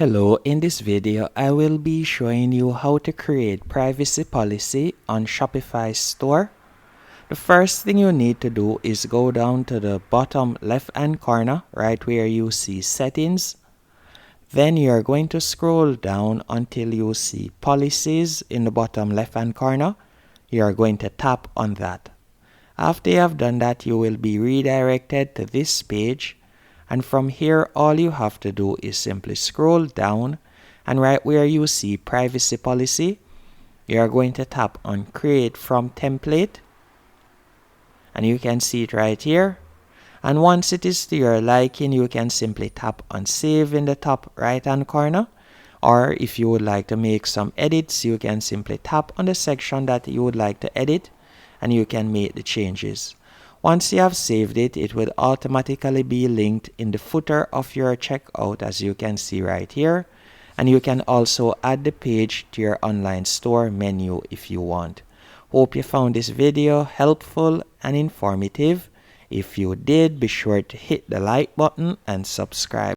Hello, in this video I will be showing you how to create privacy policy on Shopify store. The first thing you need to do is go down to the bottom left hand corner right where you see settings. Then you are going to scroll down until you see policies in the bottom left hand corner. You are going to tap on that. After you have done that, you will be redirected to this page. And from here, all you have to do is simply scroll down, and right where you see privacy policy, you are going to tap on create from template, and you can see it right here. And once it is to your liking, you can simply tap on save in the top right hand corner, or if you would like to make some edits, you can simply tap on the section that you would like to edit and you can make the changes. Once you have saved it, it will automatically be linked in the footer of your checkout, as you can see right here. And you can also add the page to your online store menu if you want. Hope you found this video helpful and informative. If you did, be sure to hit the like button and subscribe.